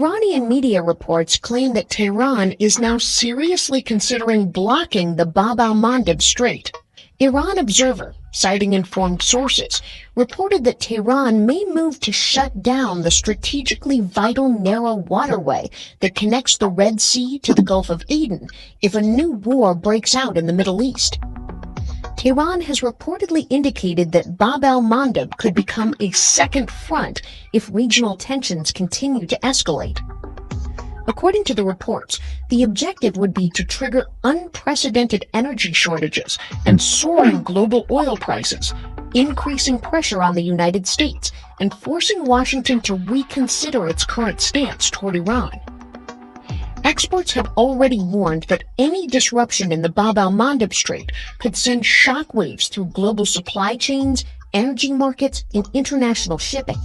Iranian media reports claim that Tehran is now seriously considering blocking the Bab al-Mandeb Strait. Iran Observer, citing informed sources, reported that Tehran may move to shut down the strategically vital narrow waterway that connects the Red Sea to the Gulf of Aden if a new war breaks out in the Middle East. Tehran has reportedly indicated that Bab al-Mandeb could become a second front if regional tensions continue to escalate. According to the reports, the objective would be to trigger unprecedented energy shortages and soaring global oil prices, increasing pressure on the United States and forcing Washington to reconsider its current stance toward Iran. Experts have already warned that any disruption in the Bab al-Mandeb Strait could send shockwaves through global supply chains, energy markets, and international shipping.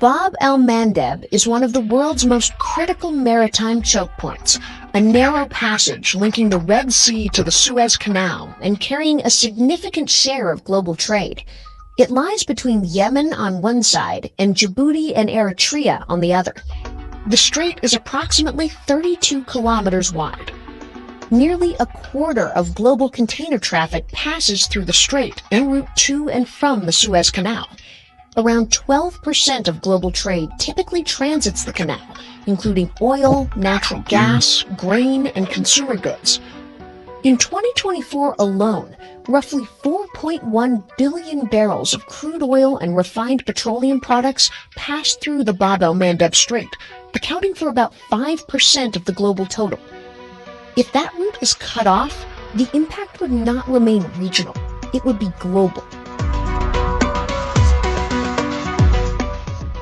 Bab el-Mandeb is one of the world's most critical maritime choke points, a narrow passage linking the Red Sea to the Suez Canal and carrying a significant share of global trade. It lies between Yemen on one side and Djibouti and Eritrea on the other. The strait is approximately 32 kilometers wide. Nearly a quarter of global container traffic passes through the strait en route to and from the Suez Canal. Around 12% of global trade typically transits the canal, including oil, natural gas, grain, and consumer goods. In 2024 alone, roughly 4.1 billion barrels of crude oil and refined petroleum products passed through the Bab el-Mandeb Strait, accounting for about 5% of the global total. If that route is cut off, the impact would not remain regional. It would be global.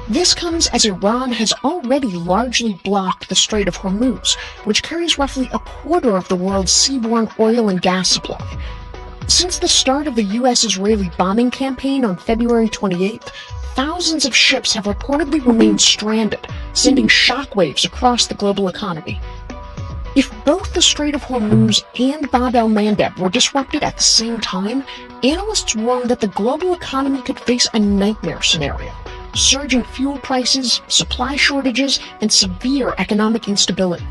This comes as Iran has already largely blocked the Strait of Hormuz, which carries roughly a quarter of the world's seaborne oil and gas supply. Since the start of the U.S.-Israeli bombing campaign on February 28th, thousands of ships have reportedly remained stranded, sending shockwaves across the global economy. If both the Strait of Hormuz and Bab el-Mandeb were disrupted at the same time, analysts warn that the global economy could face a nightmare scenario: surging fuel prices, supply shortages, and severe economic instability.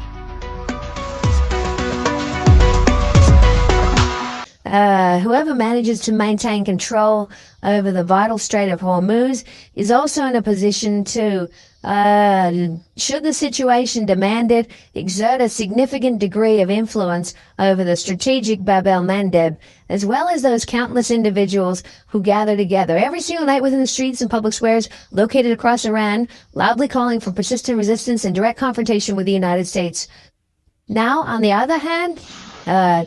Whoever manages to maintain control over the vital Strait of Hormuz is also in a position to, should the situation demand it, exert a significant degree of influence over the strategic Bab el-Mandeb, as well as those countless individuals who gather together every single night within the streets and public squares located across Iran, loudly calling for persistent resistance and direct confrontation with the United States. Now, on the other hand,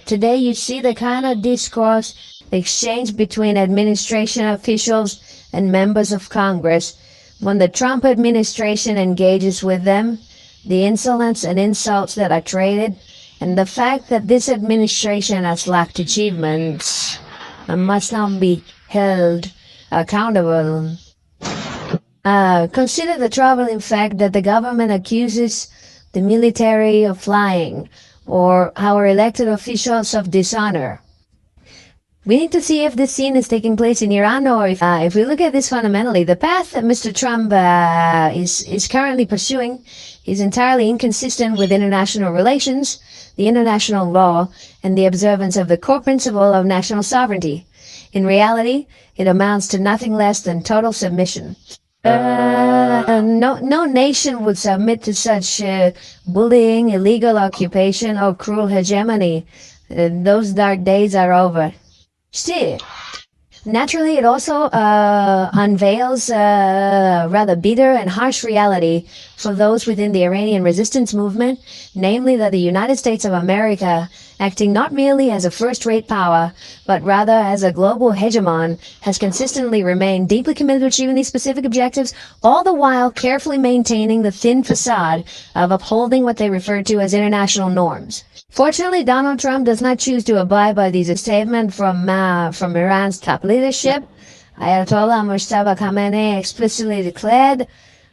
today you see the kind of discourse exchanged between administration officials and members of Congress. When the Trump administration engages with them, the insolence and insults that are traded, and the fact that this administration has lacked achievements and must not be held accountable. Consider the troubling fact that the government accuses the military of lying, or our elected officials of dishonor. We need to see if this scene is taking place in Iran, or if we look at this fundamentally, the path that Mr. Trump is currently pursuing is entirely inconsistent with international relations, the international law, and the observance of the core principle of national sovereignty. In reality, it amounts to nothing less than total submission. No nation would submit to such bullying, illegal occupation, or cruel hegemony. Those dark days are over. Still, naturally, it also unveils a rather bitter and harsh reality for those within the Iranian resistance movement, namely that the United States of America, acting not merely as a first-rate power, but rather as a global hegemon, has consistently remained deeply committed to achieving these specific objectives, all the while carefully maintaining the thin facade of upholding what they refer to as international norms. Fortunately, Donald Trump does not choose to abide by these statements from Iran's top leadership. Ayatollah Mustafa Khamenei explicitly declared,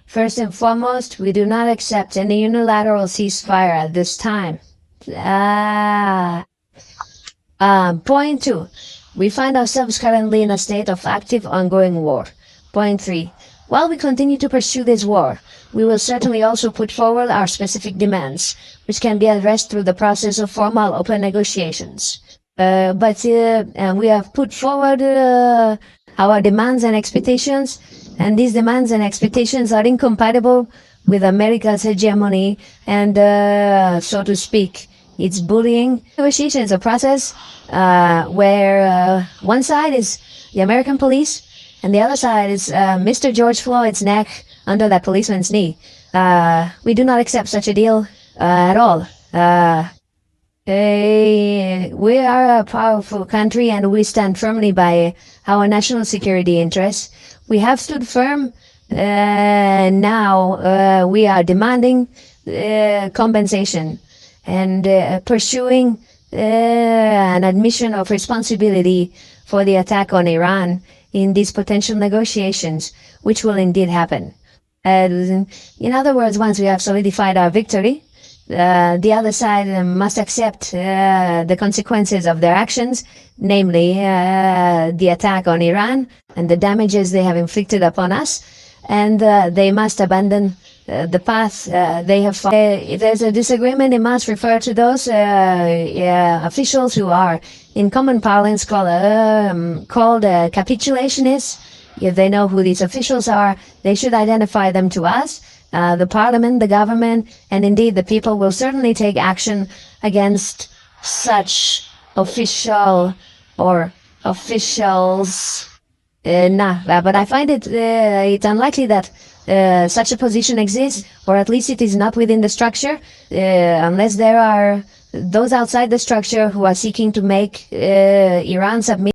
first and foremost, we do not accept any unilateral ceasefire at this time. Point 2. We find ourselves currently in a state of active ongoing war. Point 3. While we continue to pursue this war, we will certainly also put forward our specific demands, which can be addressed through the process of formal open negotiations. But we have put forward our demands and expectations, and these demands and expectations are incompatible with America's hegemony and, so to speak, its bullying. Negotiation is a process where one side is the American police, and the other side is Mr. George Floyd's neck under that policeman's knee. We do not accept such a deal at all. We are a powerful country, and we stand firmly by our national security interests. We have stood firm. Now we are demanding compensation and pursuing an admission of responsibility for the attack on Iran in these potential negotiations, which will indeed happen. In other words, once we have solidified our victory, the other side must accept the consequences of their actions, namely the attack on Iran and the damages they have inflicted upon us, and they must abandon the path they have followed. If there's a disagreement, it must refer to those officials who are, in common parlance, called capitulationists. If they know who these officials are, they should identify them to us. The parliament, the government, and indeed the people will certainly take action against such officials. But I find it's unlikely that such a position exists, or at least it is not within the structure, unless there are those outside the structure who are seeking to make Iran submit